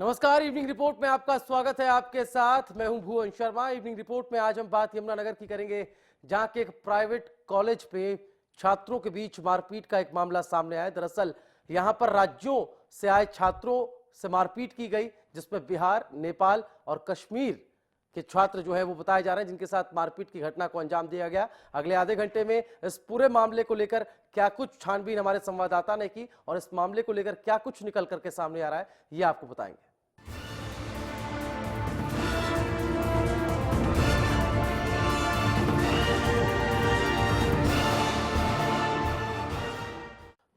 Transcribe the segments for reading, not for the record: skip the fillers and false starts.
नमस्कार। Evening report में आपका स्वागत है। आपके साथ मैं हूं भुवन शर्मा। इवनिंग रिपोर्ट में आज हम बात यमुनानगर की करेंगे, जहां के एक प्राइवेट कॉलेज पे छात्रों के बीच मारपीट का एक मामला सामने आया। दरअसल यहां पर राज्यों से आए छात्रों से मारपीट की गई, जिसमें बिहार, नेपाल और कश्मीर के छात्र जो है वो बताए जा रहे हैं, जिनके साथ मारपीट की घटना को अंजाम दिया गया। अगले आधे घंटे में इस पूरे मामले को लेकर क्या कुछ छानबीन हमारे संवाददाता ने की और इस मामले को लेकर क्या कुछ निकल करके सामने आ रहा है, ये आपको बताएंगे।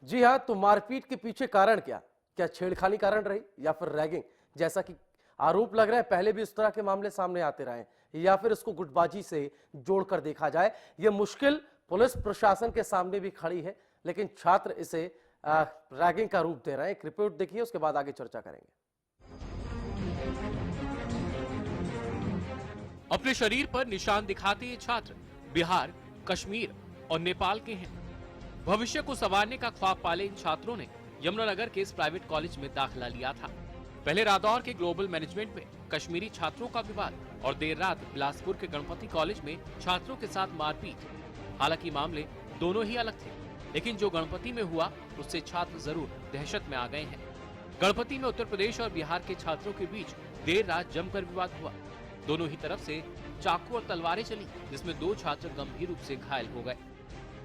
जी हां, तो मारपीट के पीछे कारण क्या छेड़खानी कारण रही या फिर रैगिंग, जैसा कि आरोप लग रहा है। पहले भी इस तरह के मामले सामने आते रहे, या फिर इसको गुटबाजी से जोड़कर देखा जाए। यह मुश्किल पुलिस प्रशासन के सामने भी खड़ी है, लेकिन छात्र इसे रैगिंग का रूप दे रहे हैं। एक रिपोर्ट देखिए, उसके बाद आगे चर्चा करेंगे। अपने शरीर पर निशान दिखाते ये छात्र बिहार, कश्मीर और नेपाल के हैं। भविष्य को संवारने का ख्वाब पाले इन छात्रों ने यमुनानगर के इस प्राइवेट कॉलेज में दाखिला लिया था। पहले रादौर के ग्लोबल मैनेजमेंट में कश्मीरी छात्रों का विवाद और देर रात बिलासपुर के गणपति कॉलेज में छात्रों के साथ मारपीट। हालांकि मामले दोनों ही अलग थे, लेकिन जो गणपति में हुआ उससे छात्र जरूर दहशत में आ गए हैं। गणपति में उत्तर प्रदेश और बिहार के छात्रों के बीच देर रात जमकर विवाद हुआ। दोनों ही तरफ से चाकू और तलवारें चली, जिसमें 2 छात्र गंभीर रूप से घायल हो गए।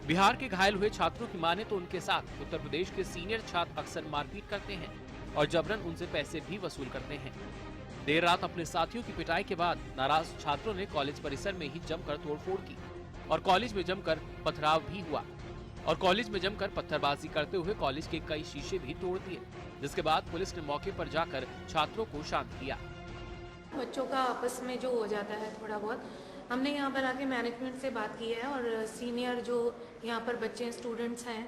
बिहार के घायल हुए छात्रों की माने तो उनके साथ उत्तर प्रदेश के सीनियर छात्र अक्सर मारपीट करते हैं और जबरन उनसे पैसे भी वसूल करते हैं। देर रात अपने साथियों की पिटाई के बाद नाराज छात्रों ने कॉलेज परिसर में ही जमकर तोड़फोड़ की और कॉलेज में जमकर पथराव भी हुआ और कॉलेज में जमकर पत्थरबाजी करते हुए कॉलेज के कई शीशे भी तोड़ दिए, जिसके बाद पुलिस ने मौके पर जाकर छात्रों को शांत किया। बच्चों का आपस में जो हो जाता है थोड़ा बहुत, हमने यहाँ पर आके मैनेजमेंट से बात की है और सीनियर जो यहाँ पर बच्चे स्टूडेंट्स हैं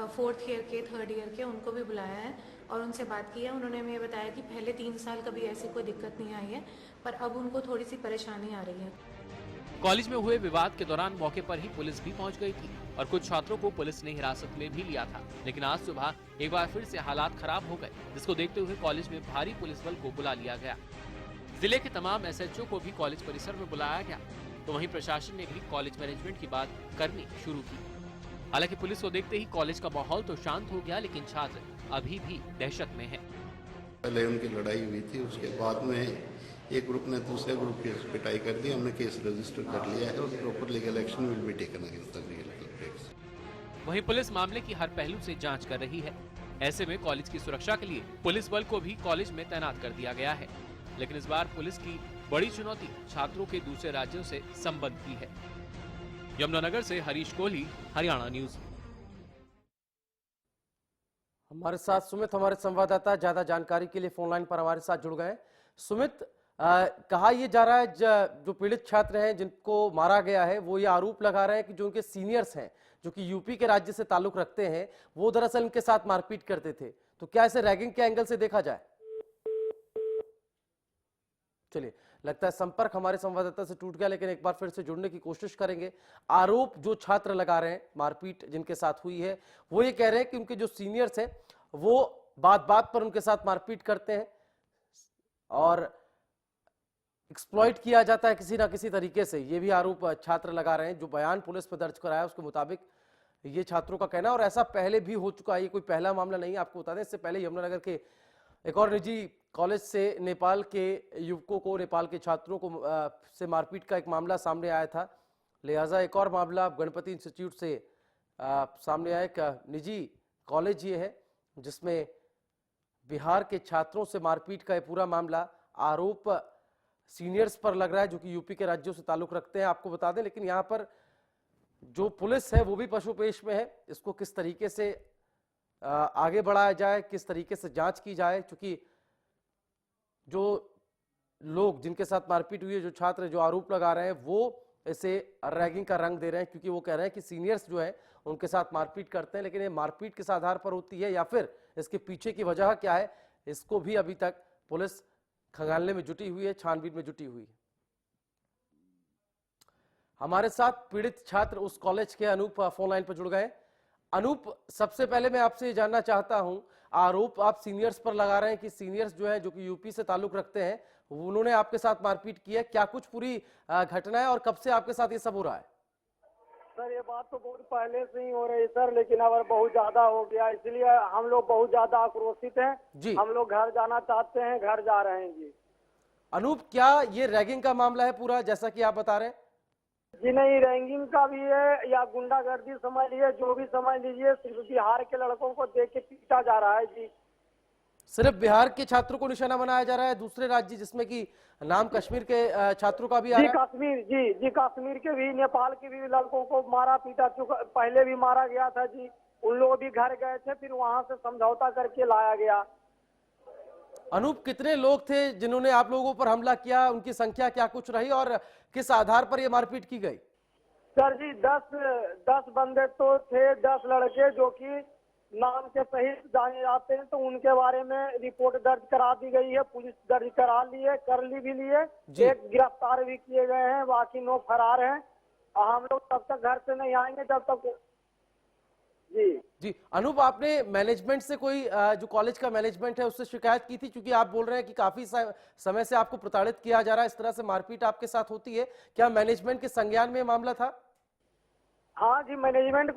4th ईयर के 3rd ईयर के, उनको भी बुलाया है और उनसे बात की है। उन्होंने हमें बताया कि पहले 3 साल कभी ऐसी कोई दिक्कत नहीं आई है, पर अब उनको थोड़ी सी परेशानी आ रही है। कॉलेज में हुए विवाद के दौरान मौके पर ही पुलिस भी पहुंच गई थी और कुछ छात्रों को पुलिस ने हिरासत में भी लिया था, लेकिन आज सुबह एक बार फिर से हालात खराब हो गए, जिसको देखते हुए कॉलेज में भारी पुलिस बल को बुला लिया गया। जिले के तमाम SHO को भी कॉलेज परिसर में बुलाया गया, तो वहीं प्रशासन ने भी कॉलेज मैनेजमेंट की बात करनी शुरू की। हालांकि पुलिस को देखते ही कॉलेज का माहौल तो शांत हो गया, लेकिन छात्र अभी भी दहशत में हैं। पहले उनकी लड़ाई हुई थी, उसके बाद में एक ग्रुप ने दूसरे ग्रुप की पिटाई कर दी। हमने केस रजिस्टर कर लिया है और proper legal action will be taken against the legal culprits. वहीं पुलिस मामले की हर पहलू से जांच कर रही है। ऐसे में कॉलेज की सुरक्षा के लिए पुलिस बल को भी कॉलेज में तैनात कर दिया गया है, लेकिन इस बार पुलिस की बड़ी चुनौती छात्रों के दूसरे राज्यों से संबंध की है। यमुनानगर से हरीश कोहली, हरियाणा न्यूज। हमारे साथ सुमित, हमारे संवाददाता, ज्यादा जानकारी के लिए फोन लाइन पर हमारे साथ जुड़ गए। सुमित, कहा यह जा रहा है जो पीड़ित छात्र हैं जिनको मारा गया है, वो ये आरोप लगा रहे हैं कि जो उनके सीनियर्स हैं, जो कि यूपी के राज्य से ताल्लुक रखते हैं, वो दरअसल इनके साथ मारपीट करते थे। तो क्या इसे रैगिंग के एंगल से देखा जाए? चलिए, लगता है संपर्क हमारे संवाददाता से टूट गया, लेकिन एक बार फिर से जुड़ने की कोशिश करेंगे। आरोप जो छात्र लगा रहे हैं, मारपीट जिनके साथ हुई है, वो ये कह रहे हैं कि उनके जो सीनियर्स हैं वो बात बात पर उनके साथ मारपीट करते हैं और एक्सप्लॉइट किया जाता है किसी ना किसी तरीके से। ये भी आरोप छात्र लगा रहे हैं। जो बयान पुलिस पर दर्ज कराया उसके मुताबिक ये छात्रों का कहना है, और ऐसा पहले भी हो चुका है। ये कोई पहला मामला नहीं है। आपको बता दें, इससे पहले यमुनानगर के एक और निजी कॉलेज से नेपाल के युवकों को, नेपाल के छात्रों को से मारपीट का एक मामला सामने आया था। लिहाजा एक और मामला गणपति इंस्टीट्यूट से सामने आया। एक निजी कॉलेज ये है जिसमें बिहार के छात्रों से मारपीट का ये पूरा मामला, आरोप सीनियर्स पर लग रहा है जो कि यूपी के राज्यों से ताल्लुक रखते हैं, आपको बता दें। लेकिन यहाँ पर जो पुलिस है वो भी पशुपेश में है। इसको किस तरीके से आगे बढ़ाया जाए, किस तरीके से जांच की जाए, क्योंकि जो लोग जिनके साथ मारपीट हुई है, जो छात्र जो आरोप लगा रहे हैं, वो इसे रैगिंग का रंग दे रहे हैं, क्योंकि वो कह रहे हैं कि सीनियर्स जो है उनके साथ मारपीट करते हैं। लेकिन ये मारपीट किस आधार पर होती है या फिर इसके पीछे की वजह क्या है, इसको भी अभी तक पुलिस खंगालने में जुटी हुई है, छानबीन में जुटी हुई है। हमारे साथ पीड़ित छात्र उस कॉलेज के अनूप फोन लाइन पर जुड़ गए। अनूप, सबसे पहले मैं आपसे जानना चाहता हूं, आरोप आप सीनियर्स पर लगा रहे हैं कि सीनियर्स जो है जो कि यूपी से ताल्लुक रखते हैं, उन्होंने आपके साथ मारपीट की है। क्या कुछ पूरी घटना है और कब से आपके साथ ये सब हो रहा है? सर ये बात तो बहुत पहले से ही हो रही है सर, लेकिन अब बहुत ज्यादा हो गया, इसलिए हम लोग बहुत ज्यादा आक्रोशित हैं जी। हम लोग घर जाना चाहते हैं, घर जा रहे हैं जी। अनूप, क्या ये रैगिंग का मामला है पूरा, जैसा कि आप बता रहे हैं? जी नहीं, रैंकिंग का भी है या गुंडागर्दी समझ लीजिए, जो भी समझ लीजिए, सिर्फ बिहार के लड़कों को देख के पीटा जा रहा है जी। सिर्फ बिहार के छात्रों को निशाना बनाया जा रहा है? दूसरे राज्य जिसमें कि नाम कश्मीर के छात्रों का भी आ जी रहा है? कश्मीर, जी कश्मीर के भी, नेपाल के भी लड़कों को मारा पीटा चुका, पहले भी मारा गया था जी। उन लोग भी घर गए थे, फिर वहां से समझौता करके लाया गया। अनूप, कितने लोग थे जिन्होंने आप लोगों पर हमला किया? उनकी संख्या क्या कुछ रही और किस आधार पर यह मारपीट की गई? सर जी 10 बंदे तो थे, 10 लड़के जो कि नाम के सहित जाने जाते हैं, तो उनके बारे में रिपोर्ट दर्ज करा दी गई है, पुलिस दर्ज कर ली भी लिए, जी। एक गिरफ्तार भी किए गए हैं, बाकी 9 फरार हैं। और हम लोग तब तक घर से नहीं आएंगे जब तक जी। अनूप, आपने मैनेजमेंट से कोई जो कॉलेज का मैनेजमेंट है उससे शिकायत की थी? क्योंकि आप बोल रहे हैं कि काफी समय से आपको प्रताड़ित किया जा रहा है, इस तरह से मारपीट आपके साथ होती है। क्या मैनेजमेंट के संज्ञान में मामला था? हाँ जी, मैनेजमेंट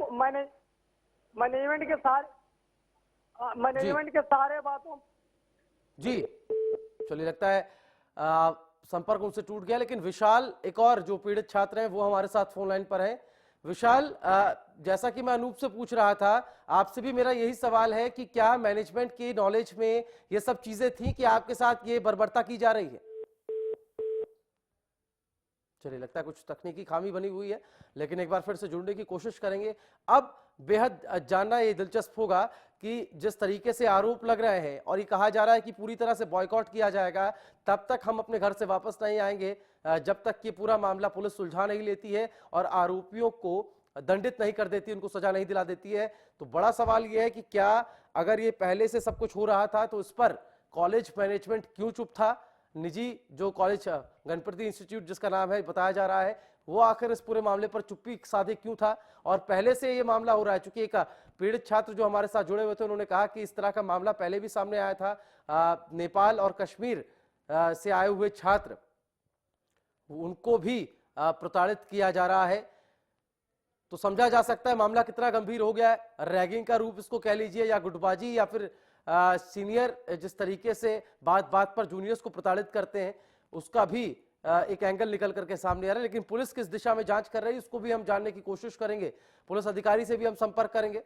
के सारे बातों। जी, चलिए, लगता है संपर्क उनसे टूट गया। लेकिन विशाल, एक और जो पीड़ित छात्र हैं, वो हमारे साथ फोन लाइन पर हैं। विशाल, जैसा कि मैं अनूप से पूछ रहा था, आपसे भी मेरा यही सवाल है कि क्या मैनेजमेंट की नॉलेज में ये सब चीजें थी कि आपके साथ ये बर्बरता की जा रही है? चलिए, लगता है कुछ तकनीकी खामी बनी हुई है, लेकिन एक बार फिर से जुड़ने की कोशिश करेंगे। अब बेहद जानना ये दिलचस्प होगा कि जिस तरीके से आरोप लग रहे हैं और ये कहा जा रहा है कि पूरी तरह से बॉयकॉट किया जाएगा, तब तक हम अपने घर से वापस नहीं आएंगे जब तक कि पूरा मामला पुलिस सुलझा नहीं लेती है और आरोपियों को दंडित नहीं कर देती, उनको सजा नहीं दिला देती है। तो बड़ा सवाल यह है कि क्या अगर ये पहले से सब कुछ हो रहा था तो इस पर कॉलेज मैनेजमेंट क्यों चुप था? निजी जो कॉलेज गणपति इंस्टीट्यूट जिसका नाम है बताया जा रहा है, वो आखिर इस पूरे मामले पर चुप्पी साधे क्यों था? और पहले से ये मामला हो रहा है, चूंकि एक पीड़ित छात्र जो हमारे साथ जुड़े हुए थे उन्होंने कहा कि इस तरह का मामला पहले भी सामने आया था। नेपाल और कश्मीर से आए हुए छात्र, उनको भी प्रताड़ित किया जा रहा है। तो समझा जा सकता है मामला कितना गंभीर हो गया है। रैगिंग का रूप इसको कह लीजिए या गुटबाजी, या फिर सीनियर जिस तरीके से बात बात पर जूनियर्स को प्रताड़ित करते हैं, उसका भी एक एंगल निकल करके सामने आ रहा है। लेकिन पुलिस किस दिशा में जांच कर रही है उसको भी हम जानने की कोशिश करेंगे। पुलिस अधिकारी से भी हम संपर्क करेंगे।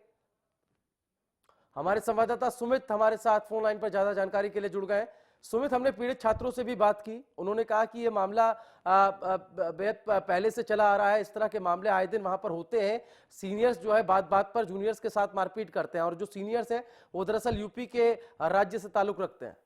हमारे संवाददाता सुमित हमारे साथ फोन लाइन पर ज्यादा जानकारी के लिए जुड़ गए। सुमित, हमने पीड़ित छात्रों से भी बात की, उन्होंने कहा कि ये मामला बेहद पहले से चला आ रहा है। इस तरह के मामले आए दिन वहां पर होते हैं। सीनियर्स जो है बात बात पर जूनियर्स के साथ मारपीट करते हैं और जो सीनियर्स हैं वो दरअसल यूपी के राज्य से ताल्लुक रखते हैं।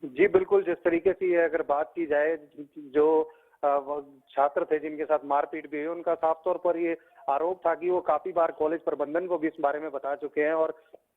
जी बिल्कुल, जिस तरीके से अगर बात की जाए, जो छात्र थे जिनके साथ मारपीट भी हुई, उनका साफ तौर पर ये आरोप था कि वो काफी बार कॉलेज प्रबंधन को भी इस बारे में बता चुके हैं और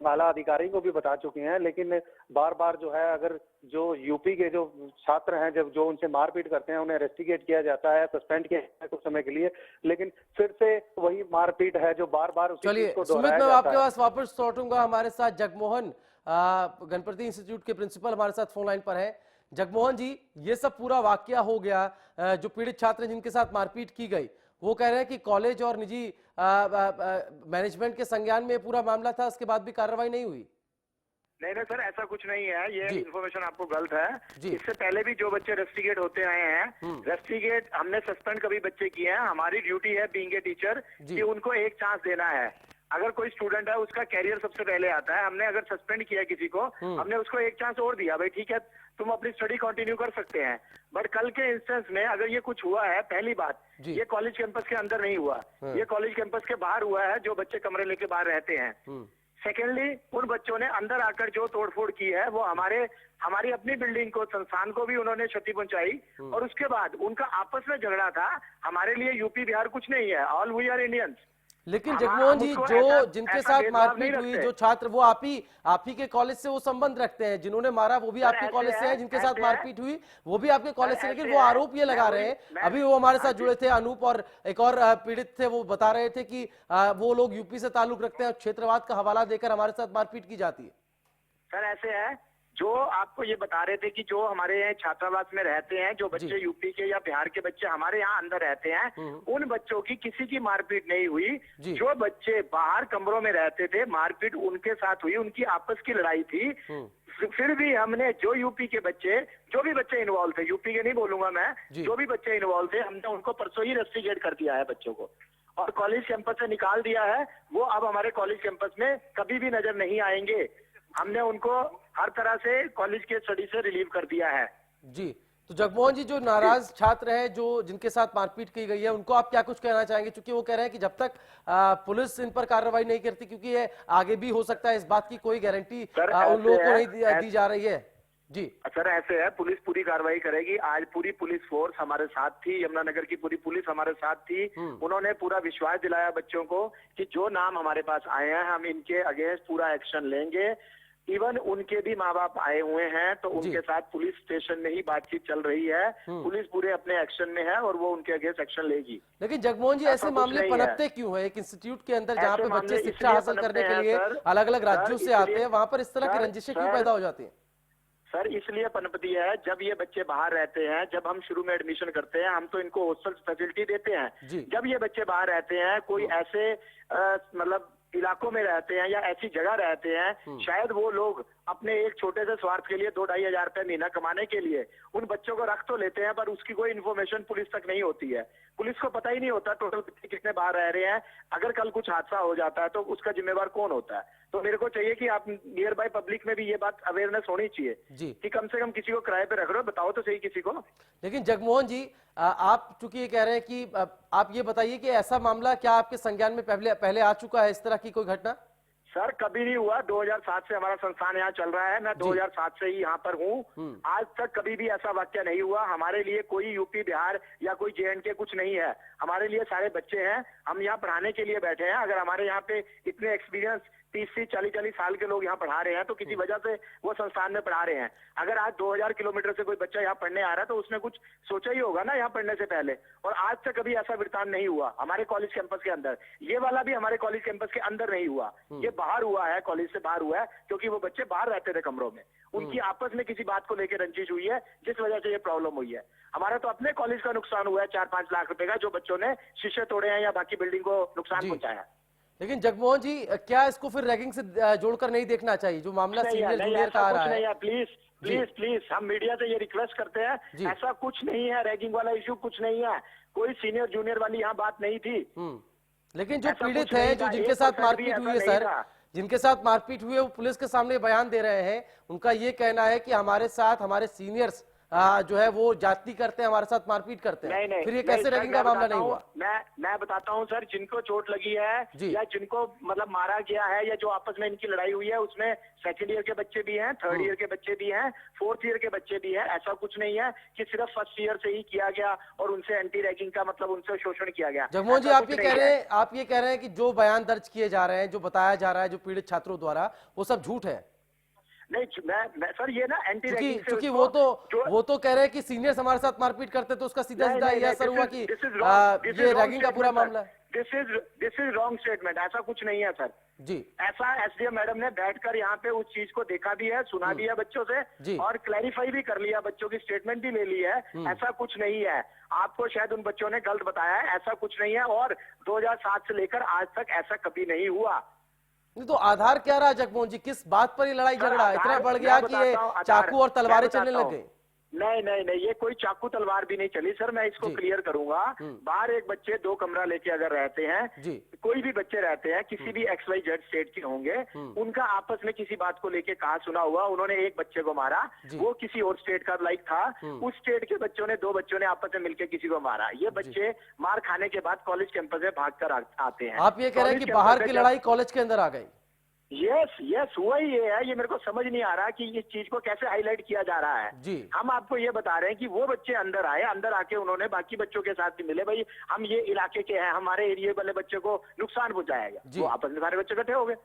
आला अधिकारी को भी बता चुके हैं, लेकिन बार बार जो है अगर जो यूपी के जो छात्र हैं जब जो उनसे मारपीट करते हैं उन्हें रेस्टिकेट किया जाता है, सस्पेंड किया जाता है कुछ समय के लिए, लेकिन फिर से वही मारपीट है जो बार बार उसी चीज को दोहराया सुमित, मैं जाता आपके है। पास वापस लौटूंगा। हमारे साथ जगमोहन, गणपति इंस्टीट्यूट के प्रिंसिपल हमारे साथ फोन लाइन पर है। जगमोहन जी, ये सब पूरा वाकया हो गया, जो पीड़ित छात्र जिनके साथ मारपीट की गई, वो कह रहे हैं कि कॉलेज और निजी मैनेजमेंट के संज्ञान में पूरा मामला था, उसके बाद भी कार्रवाई नहीं हुई। नहीं नहीं सर, ऐसा कुछ नहीं है, ये जी। इन्फॉर्मेशन आपको गलत है। जी। इससे पहले भी जो बच्चे रेस्टिकेट होते आए हैं, रेस्टिकेट हमने सस्पेंड कभी बच्चे किए हैं। हमारी ड्यूटी है बीइंग ए टीचर जी। कि उनको एक चांस देना है। अगर कोई स्टूडेंट है उसका कैरियर सबसे पहले आता है। हमने अगर सस्पेंड किया किसी को, हमने उसको एक चांस और दिया, भाई ठीक है तुम अपनी स्टडी कंटिन्यू कर सकते हैं। बट कल के इंस्टेंस में अगर ये कुछ हुआ है, पहली बात जी। ये कॉलेज कैंपस के अंदर नहीं हुआ, ये कॉलेज कैंपस के बाहर हुआ है, जो बच्चे कमरे लेके बाहर रहते हैं। सेकेंडली, उन बच्चों ने अंदर आकर जो तोड़फोड़ की है वो हमारी अपनी बिल्डिंग को, संस्थान को भी उन्होंने क्षति पहुंचाई। और उसके बाद उनका आपस में झगड़ा था। हमारे लिए यूपी बिहार कुछ नहीं है, ऑल वी आर इंडियंस। लेकिन हम जगमोहन जी, उसको जो जिनके ऐसा साथ भेदभाव नहीं मारपीट हुई, रखते। जो छात्र, वो आप ही के कॉलेज से वो संबंध रखते हैं, जिन्होंने मारा वो भी सर, आपके ऐसे कॉलेज से है, है, जिनके साथ ऐसे है। मारपीट हुई वो भी आपके कॉलेज से, लेकिन ऐसे वो है, आरोप ये लगा रहे हैं, अभी वो हमारे साथ जुड़े थे अनूप, और एक और पीड़ित थे, वो बता रहे थे कि वो लोग यूपी से ताल्लुक रखते हैं और क्षेत्रवाद का हवाला देकर हमारे साथ मारपीट की जाती है। सर ऐसे है, जो आपको ये बता रहे थे कि जो हमारे यहाँ छात्रावास में रहते हैं, जो बच्चे यूपी के या बिहार के बच्चे हमारे यहाँ अंदर रहते हैं, उन बच्चों की किसी की मारपीट नहीं हुई। जो बच्चे बाहर कमरों में रहते थे, मारपीट उनके साथ हुई, उनकी आपस की लड़ाई थी। फिर भी हमने जो यूपी के बच्चे, जो भी बच्चे इन्वॉल्व थे, यूपी के नहीं बोलूंगा मैं, जो भी बच्चे इन्वॉल्व थे, हमने उनको परसों ही रस्टिकेट कर दिया है बच्चों को, और कॉलेज कैंपस से निकाल दिया है। वो अब हमारे कॉलेज कैंपस में कभी भी नजर नहीं आएंगे। हमने उनको हर तरह से कॉलेज के स्टडी से रिलीव कर दिया है। जी, तो जगमोहन जी, जो नाराज छात्र है, जो जिनके साथ मारपीट की गई है, उनको आप क्या कुछ कहना चाहेंगे? क्योंकि वो कह रहे हैं कि जब तक पुलिस इन पर कार्रवाई नहीं करती, क्योंकि ये आगे भी हो सकता है, इस बात की कोई गारंटी उन लोगों को नहीं दी जा रही है। जी सर, ऐसे है, पुलिस पूरी कार्रवाई करेगी। आज पूरी पुलिस फोर्स हमारे साथ थी, यमुनानगर की पूरी पुलिस हमारे साथ थी। उन्होंने पूरा विश्वास दिलाया बच्चों को कि जो नाम हमारे पास आए हैं, हम इनके अगेंस्ट पूरा एक्शन लेंगे। इवन उनके भी माँ बाप आए हुए हैं, तो उनके साथ पुलिस स्टेशन में ही बातचीत चल रही है। पुलिस पूरे अपने एक्शन में है और वो उनके अगेंस्ट एक्शन लेगी। लेकिन जगमोहन जी, ऐसे मामले पनपते क्यों है? एक इंस्टीट्यूट के अंदर जहाँ पे बच्चे शिक्षा हासिल करने के लिए अलग अलग राज्यों से आते हैं, वहां पर इस तरह की रंजिशें क्यों पैदा हो जाती हैं? सर, इसलिए पनपती है, जब ये बच्चे बाहर रहते हैं, जब हम शुरू में एडमिशन करते हैं, हम तो इनको हॉस्टल फैसिलिटी देते हैं। जब ये बच्चे बाहर रहते हैं, कोई ऐसे मतलब इलाकों में रहते हैं या ऐसी जगह रहते हैं, शायद वो लोग अपने एक छोटे से स्वार्थ के लिए 2-2.5 हजार रुपए महीना कमाने के लिए उन बच्चों को रख तो लेते हैं, पर उसकी कोई इन्फॉर्मेशन पुलिस तक नहीं होती है। पुलिस को पता ही नहीं होता टोटल बच्चे कितने बाहर रह रहे हैं। अगर कल कुछ हादसा हो जाता है तो उसका जिम्मेवार कौन होता है? तो मेरे को चाहिए कि आप नियर बाय पब्लिक में भी ये बात अवेयरनेस होनी चाहिए कि कम से कम किसी को किराए पे रख रहे हो, बताओ तो सही किसी को। लेकिन जगमोहन जी, आप चूंकि ये कह रहे हैं कि आप ये बताइए कि ऐसा मामला क्या आपके संज्ञान में पहले आ चुका है, इस तरह की कोई घटना? सर, कभी नहीं हुआ। 2007 से हमारा संस्थान यहाँ चल रहा है, मैं 2007 से ही यहाँ पर हूँ। आज तक कभी भी ऐसा वाक्य नहीं हुआ। हमारे लिए कोई यूपी बिहार या कोई JNK कुछ नहीं है। हमारे लिए सारे बच्चे हैं, हम यहाँ पढ़ाने के लिए बैठे हैं। अगर हमारे यहाँ पे इतने एक्सपीरियंस 30-40 साल के लोग यहाँ पढ़ा रहे हैं, तो किसी वजह से वो संस्थान में पढ़ा रहे हैं। अगर आज 2000 किलोमीटर से कोई बच्चा यहाँ पढ़ने आ रहा है, तो उसने कुछ सोचा ही होगा ना यहाँ पढ़ने से पहले। और आज तक कभी ऐसा वृतांत नहीं हुआ हमारे कॉलेज कैंपस के अंदर। ये वाला भी हमारे कॉलेज कैंपस के अंदर नहीं हुआ, ये बाहर हुआ है, कॉलेज से बाहर हुआ है, क्योंकि वो बच्चे बाहर रहते थे कमरों में। उनकी आपस में किसी बात को लेकर रंजिश हुई है, जिस वजह से ये प्रॉब्लम हुई है। हमारा तो अपने कॉलेज का नुकसान हुआ है 4-5 लाख रुपए का, जो बच्चों ने शीशे तोड़े हैं या बाकी बिल्डिंग को नुकसान पहुंचाया। लेकिन जगमोहन जी, क्या इसको फिर रैगिंग से जोड़कर नहीं देखना चाहिए, जो मामला सीनियर जूनियर का आ रहा है? प्लीज हम मीडिया से ये रिक्वेस्ट करते हैं, ऐसा कुछ नहीं है, रैगिंग वाला इश्यू कुछ नहीं है, कोई सीनियर जूनियर वाली यहाँ बात नहीं थी। लेकिन जो पीड़ित है, जो जिनके साथ मारपीट हुई है सर, जिनके साथ मारपीट हुई है, वो पुलिस के सामने बयान दे रहे हैं। उनका ये कहना है कि हमारे साथ हमारे सीनियर्स जो है वो जाति करते हैं, हमारे साथ मारपीट करते हैं। नहीं, फिर ये कैसे रैगिंग का मामला नहीं हुआ? मैं बताता हूँ सर, जिनको चोट लगी है या जिनको मतलब मारा गया है या जो आपस में इनकी लड़ाई हुई है, उसमें सेकंड ईयर के बच्चे भी हैं, थर्ड ईयर के बच्चे भी हैं, फोर्थ ईयर के बच्चे भी हैं। ऐसा कुछ नहीं है कि सिर्फ फर्स्ट ईयर से ही किया गया और उनसे एंटी रैगिंग का मतलब उनसे शोषण किया गया। जगमोहन जी, आप ये कह रहे हैं कि जो बयान दर्ज किए जा रहे हैं, जो बताया जा रहा है जो पीड़ित छात्रों द्वारा, वो सब झूठ है? नहीं, मैं सर, ये ना एंटी रैगिंग से, क्योंकि वो तो कह रहे हैं कि सीनियर्स हमारे साथ मारपीट करते, तो उसका सीधा ये असर हुआ कि ये रैगिंग का पूरा मामला है। This is wrong statement. ऐसा कुछ नहीं है सर जी। ऐसा SDM मैडम ने बैठकर यहाँ पे उस चीज को देखा भी है, सुना भी है बच्चों से और क्लैरिफाई भी कर लिया, बच्चों की स्टेटमेंट भी ले ली है। ऐसा कुछ नहीं है। आपको शायद उन बच्चों ने गलत बताया है, ऐसा कुछ नहीं है। और 2007 से लेकर आज तक ऐसा कभी नहीं हुआ। नहीं तो आधार क्या रहा जगमोहन जी? किस बात पर ये लड़ाई झगड़ा इतना बढ़ गया कि ये चाकू और तलवारें चलने लग गई? नहीं, ये कोई चाकू तलवार भी नहीं चली सर। मैं इसको क्लियर करूंगा। बाहर एक बच्चे 2 कमरा लेके अगर रहते हैं, कोई भी बच्चे रहते हैं, किसी भी XYZ स्टेट के होंगे, उनका आपस में किसी बात को लेके कहा सुना हुआ, उन्होंने एक बच्चे को मारा, वो किसी और स्टेट का लाइक था, उस स्टेट के बच्चों ने 2 बच्चों ने आपस में मिलकर किसी को मारा। ये बच्चे मार खाने के बाद कॉलेज कैंपस में भाग कर आते हैं। आप ये कह रहे हैं कि बाहर की लड़ाई कॉलेज के अंदर आ गई? यस यस हुआ ही ये है, ये मेरे को समझ नहीं आ रहा कि इस चीज को कैसे हाईलाइट किया जा रहा है। जी। हम आपको ये बता रहे हैं कि वो बच्चे अंदर आए, अंदर आके उन्होंने बाकी बच्चों के साथ भी मिले, भाई हम ये इलाके के हैं, हमारे एरिया वाले बच्चे को नुकसान पहुंचाएगा, वो आपस में सारे बच्चे इकट्ठे हो गए।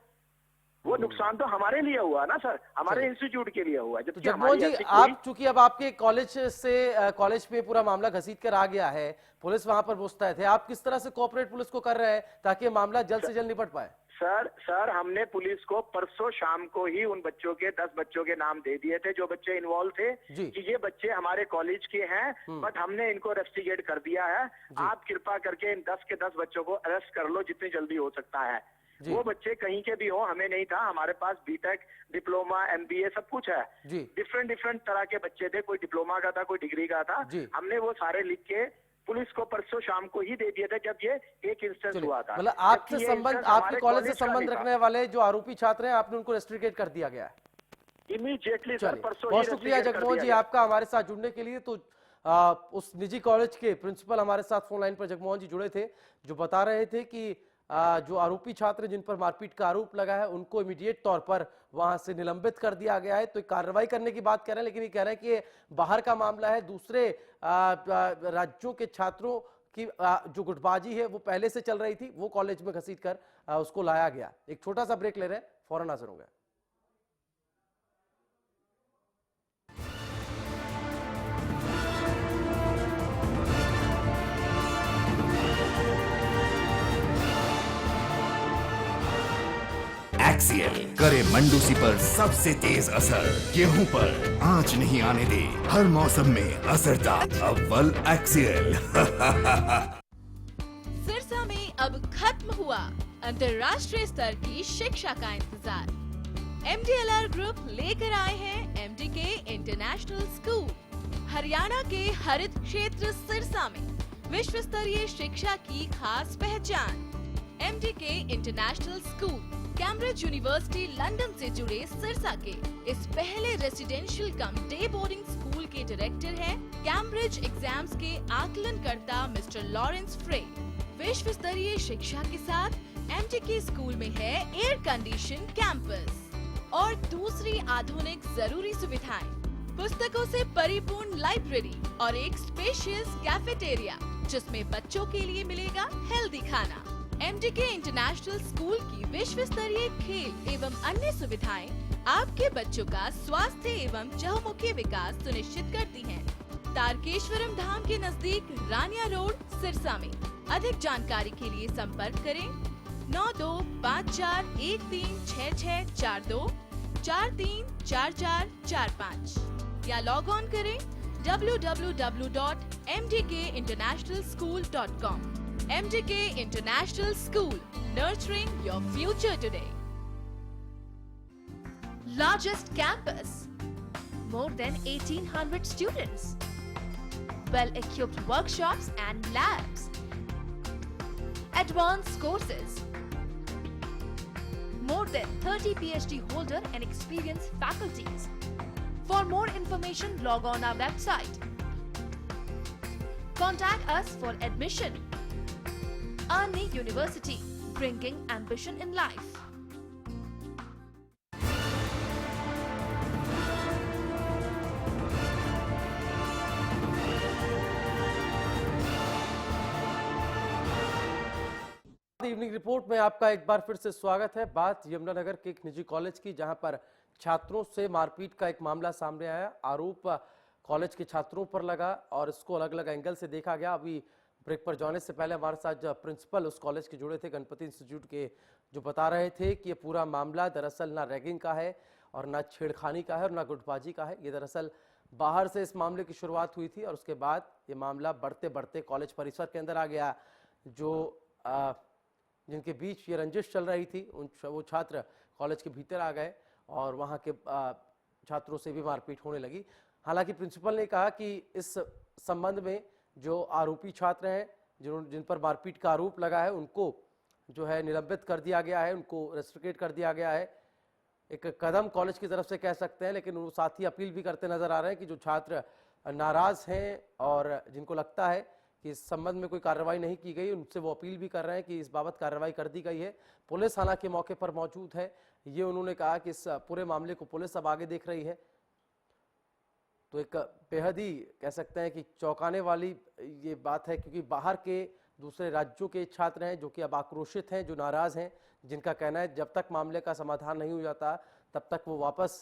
वो नुकसान तो हमारे लिए हुआ ना सर, हमारे इंस्टीट्यूट के लिए हुआ। तो जबकि जगमोहन हमारी जी, ऐसी कोई- आप चूंकि अब आपके कॉलेज पे पूरा मामला घसीट कर आ गया है, पुलिस वहां पर मुस्तैद है, आप किस तरह से कोऑपरेट पुलिस को कर रहे हैं ताकि ये मामला जल्द से जल्द निपट पाए? सर हमने पुलिस को परसों शाम को ही उन बच्चों के 10 बच्चों के नाम दे दिए थे जो बच्चे इन्वॉल्व थे कि ये बच्चे हमारे कॉलेज के हैं, बट हमने इनको इन्वेस्टिगेट कर दिया है। आप कृपा करके इन 10 के 10 बच्चों को अरेस्ट कर लो जितनी जल्दी हो सकता है। वो बच्चे कहीं के भी हो, हमें नहीं था, हमारे पास बीटेक, डिप्लोमा, एमबीए सब कुछ है। डिफरेंट तरह के बच्चे थे, कोई डिप्लोमा का था, कोई डिग्री का था। हमने वो सारे लिख के पुलिस को परसों शाम को ही दे दिए थे जब ये एक इंस्टेंस हुआ था। मतलब आपसे संबंध, आपके कॉलेज से संबंध रखने वाले जो आरोपी छात्र हैं, आपने उनको रेस्ट्रिकेट कर दिया गया है इमीडिएटली सर, परसों। बहुत शुक्रिया जगमोहन जी आपका हमारे साथ जुड़ने के लिए। तो उस निजी कॉलेज के प्रिंसिपल हमारे साथ फोन लाइन पर जगमोहन जी जुड़े थे, जो बता रहे थे कि जो आरोपी छात्र जिन पर मारपीट का आरोप लगा है उनको इमीडिएट तौर पर वहां से निलंबित कर दिया गया है। तो कार्रवाई करने की बात कह रहे हैं, लेकिन ये कह रहे हैं कि ये बाहर का मामला है, दूसरे राज्यों के छात्रों की जो गुटबाजी है वो पहले से चल रही थी, वो कॉलेज में घसीट कर उसको लाया गया। एक छोटा सा ब्रेक ले रहे हैं, फौरन हाजिर होंगे। एक्सियल करे मंडूसी पर सबसे तेज असर, गेहूं पर आंच नहीं आने दे, हर मौसम में असरदार अव्वल एक्सियल। सिरसा में अब खत्म हुआ अंतर्राष्ट्रीय स्तर की शिक्षा का इंतजार। MDLR ग्रुप लेकर आए हैं MDK इंटरनेशनल स्कूल। हरियाणा के हरित क्षेत्र सिरसा में विश्व स्तरीय शिक्षा की खास पहचान। MDK international school Cambridge university London से जुड़े सिरसा के इस पहले रेसिडेंशियल कम डे बोर्डिंग स्कूल के डायरेक्टर हैं कैम्ब्रिज एग्जाम्स के आकलनकर्ता मिस्टर लॉरेंस फ्रे। विश्व स्तरीय शिक्षा के साथ MDK स्कूल में है एयर कंडीशन कैंपस और दूसरी आधुनिक जरूरी सुविधाएं, पुस्तकों से परिपूर्ण लाइब्रेरी और एक स्पेशियस कैफेटेरिया जिसमें बच्चों के लिए मिलेगा हेल्दी खाना। MDK इंटरनेशनल स्कूल की विश्व स्तरीय खेल एवं अन्य सुविधाएं आपके बच्चों का स्वास्थ्य एवं चहुमुखी विकास सुनिश्चित करती हैं। तारकेश्वरम धाम के नजदीक रानिया रोड सिरसा में। अधिक जानकारी के लिए संपर्क करें 9254136642 434445 या लॉग ऑन करें www.mdkinternationalschool.com। MDK International School, nurturing your future today. Largest campus, more than 1800 students, well-equipped workshops and labs, advanced courses, more than 30 PhD holder and experienced faculties. For more information, log on our website. Contact us for admission. Arni University, bringing ambition in life. Evening report में आपका एक बार फिर से स्वागत है। बात यमुनानगर के एक निजी कॉलेज की, जहां पर छात्रों से मारपीट का एक मामला सामने आया। आरोप कॉलेज के छात्रों पर लगा और इसको अलग अलग एंगल से देखा गया। अभी ब्रेक पर जाने से पहले हमारे साथ जो प्रिंसिपल उस कॉलेज के जुड़े थे, गणपति इंस्टीट्यूट के, जो बता रहे थे कि ये पूरा मामला दरअसल ना रैगिंग का है और ना छेड़खानी का है और ना गुटबाजी का है। ये दरअसल बाहर से इस मामले की शुरुआत हुई थी और उसके बाद ये मामला बढ़ते बढ़ते कॉलेज परिसर के अंदर आ गया। जो जिनके बीच ये रंजिश चल रही थी वो छात्र कॉलेज के भीतर आ गए और वहाँ के छात्रों से भी मारपीट होने लगी। हालांकि प्रिंसिपल ने कहा कि इस संबंध में जो आरोपी छात्र हैं जिन पर मारपीट का आरोप लगा है उनको जो है निलंबित कर दिया गया है, उनको रेस्ट्रिकेट कर दिया गया है। एक कदम कॉलेज की तरफ से कह सकते हैं, लेकिन वो साथ ही अपील भी करते नजर आ रहे हैं कि जो छात्र नाराज हैं और जिनको लगता है कि इस संबंध में कोई कार्रवाई नहीं की गई, उनसे वो अपील भी कर रहे हैं कि इस बाबत कार्रवाई कर दी गई है। पुलिस हालांकि मौके पर मौजूद है, ये उन्होंने कहा कि इस पूरे मामले को पुलिस अब आगे देख रही है। तो एक बेहद ही कह सकते हैं कि चौंकाने वाली ये बात है, क्योंकि बाहर के दूसरे राज्यों के छात्र हैं जो कि अब आक्रोशित हैं, जो नाराज हैं, जिनका कहना है जब तक मामले का समाधान नहीं हो जाता तब तक वो वापस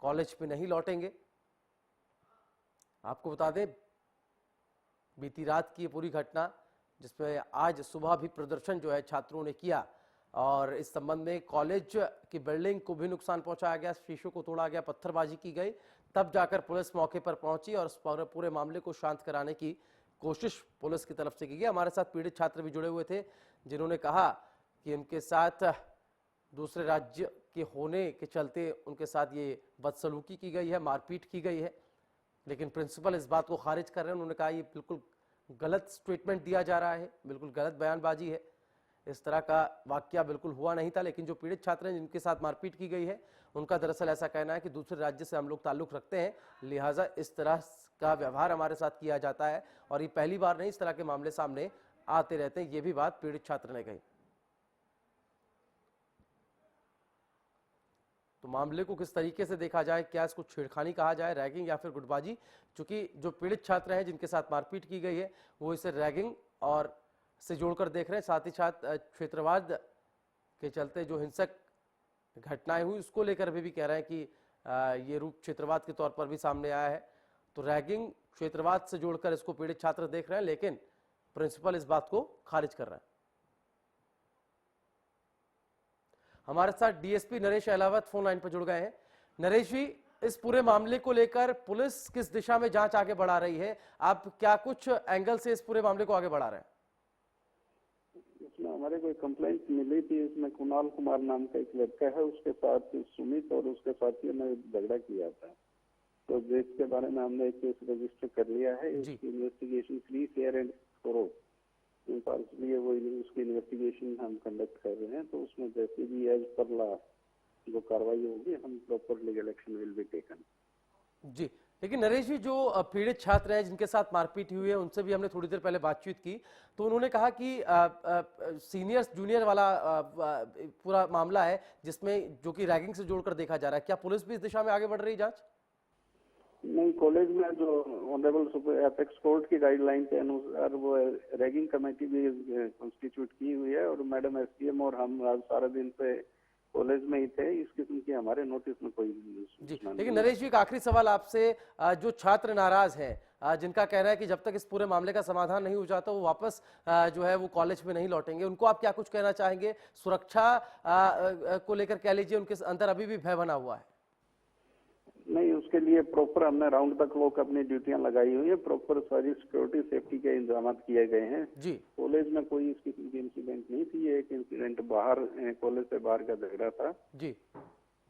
कॉलेज में नहीं लौटेंगे। आपको बता दें बीती रात की ये पूरी घटना, जिसमें आज सुबह भी प्रदर्शन जो है छात्रों ने किया और इस संबंध में कॉलेज की बिल्डिंग को भी नुकसान पहुंचाया गया, शीशों को तोड़ा गया, पत्थरबाजी की गई, तब जाकर पुलिस मौके पर पहुंची और इस पूरे मामले को शांत कराने की कोशिश पुलिस की तरफ से की गई। हमारे साथ पीड़ित छात्र भी जुड़े हुए थे, जिन्होंने कहा कि उनके साथ दूसरे राज्य के होने के चलते उनके साथ ये बदसलूकी की गई है, मारपीट की गई है, लेकिन प्रिंसिपल इस बात को खारिज कर रहे हैं। उन्होंने कहा ये बिल्कुल गलत स्टेटमेंट दिया जा रहा है, बिल्कुल गलत बयानबाजी है, इस तरह का वाकया बिल्कुल हुआ नहीं था। लेकिन जो पीड़ित छात्र हैं जिनके साथ मारपीट की गई है, उनका दरअसल ऐसा कहना है कि दूसरे राज्य से हम लोग ताल्लुक रखते हैं, लिहाजा इस तरह का व्यवहार हमारे साथ किया जाता है और ये पहली बार नहीं, इस तरह के मामले सामने आते रहते हैं। ये भी बात पीड़ित छात्र ने कही। तो मामले को किस तरीके से देखा जाए, क्या इसको छेड़खानी कहा जाए, रैगिंग या फिर गुटबाजी? चूंकि जो पीड़ित छात्र हैं जिनके साथ मारपीट की गई है वो इसे रैगिंग और से जोड़कर देख रहे हैं। साथ ही साथ क्षेत्रवाद के चलते जो हिंसक घटनाएं हुई उसको लेकर भी कह रहे हैं कि ये रूप क्षेत्रवाद के तौर पर भी सामने आया है। तो रैगिंग क्षेत्रवाद से जोड़कर इसको पीड़ित छात्र देख रहे हैं, लेकिन प्रिंसिपल इस बात को खारिज कर रहा है। हमारे साथ DSP Naresh Ahlawat phone line पर जुड़ गए हैं। नरेश जी, इस पूरे मामले को लेकर पुलिस किस दिशा में जांच आगे बढ़ा रही है? आप क्या कुछ एंगल से इस पूरे मामले को आगे बढ़ा रहे हैं? इसमें हमारे को कंप्लेंट मिली थी, इसमें कुणाल कुमार नाम का एक लड़का है, उसके साथ सुमित और उसके साथियों ने झगड़ा किया था। तो जिसके बारे में हमने एक केस रजिस्टर कर लिया है। इसकी investigation free, fair and thorough impartially वो उसकी इन्वेस्टिगेशन हम कंडक्ट कर रहे हैं। तो उसमें जैसे भी एज पर लॉ जो कार्रवाई होगी, हम proper legal action will be taken. जी, लेकिन नरेश जी, जो पीड़ित छात्र हैं जिनके साथ मारपीट हुई है, उनसे भी हमने थोड़ी देर पहले बातचीत की, तो उन्होंने कहा कि सीनियर जूनियर वाला पूरा मामला है जिसमें जो कि रैगिंग से जोड़कर देखा जा रहा है। क्या पुलिस भी इस दिशा में आगे बढ़ रही है जांच? नहीं, कॉलेज में जो ऑनरेबल एपेक्स कोर्ट की गाइडलाइन के अनुसार वो रैगिंग कमेटी भी कॉन्स्टिट्यूट की हुई है और मैडम एसपीएम और हम आज सारा दिन पे कॉलेज में ही थे। इस किस्म की हमारे नोटिस में कोई जी। लेकिन नरेश जी, एक आखिरी सवाल आपसे, जो छात्र नाराज हैं, जिनका कहना है कि जब तक इस पूरे मामले का समाधान नहीं हो जाता वो वापस जो है वो कॉलेज में नहीं लौटेंगे, उनको आप क्या कुछ कहना चाहेंगे? सुरक्षा को लेकर कह लीजिए उनके अंदर अभी भी भय बना हुआ है। नहीं, उसके लिए प्रॉपर हमने राउंड द क्लॉक अपनी ड्यूटियां लगाई हुई है, प्रॉपर सारी सिक्योरिटी सेफ्टी के इंतजाम किए गए हैं जी। कॉलेज में कोई इस किस्म की इंसिडेंट नहीं थी। एक इंसिडेंट बाहर कॉलेज से बाहर का झगड़ा था जी।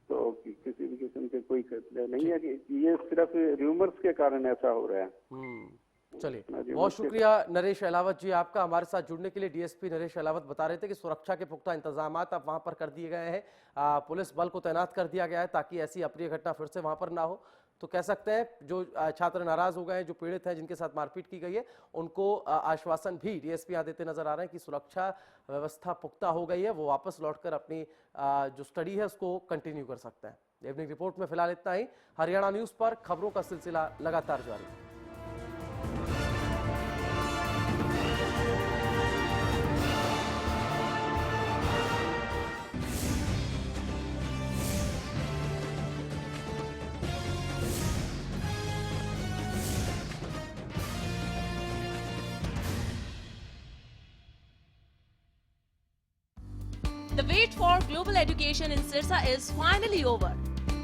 तो किसी भी किस्म के कोई खतरा नहीं है कि ये सिर्फ र्यूमर्स के कारण ऐसा हो रहा है। चलिए, बहुत शुक्रिया नरेश अहलावत जी आपका हमारे साथ जुड़ने के लिए। डीएसपी नरेश अहलावत बता रहे थे कि सुरक्षा के पुख्ता इंतजाम अब वहां पर कर दिए गए हैं, पुलिस बल को तैनात कर दिया गया है ताकि ऐसी अप्रिय घटना फिर से वहां पर ना हो। तो कह सकते हैं जो छात्र नाराज हो गए हैं, जो पीड़ित हैं, जिनके साथ मारपीट की गई है, उनको आश्वासन भी डीएसपी यहाँ देते नजर आ रहे हैं कि सुरक्षा व्यवस्था पुख्ता हो गई है, वो वापस लौटकर अपनी जो स्टडी है उसको कंटिन्यू कर सकते हैं। इवनिंग रिपोर्ट में फिलहाल इतना ही। हरियाणा न्यूज पर खबरों का सिलसिला लगातार जारी है। The wait for global education in Sirsa is finally over.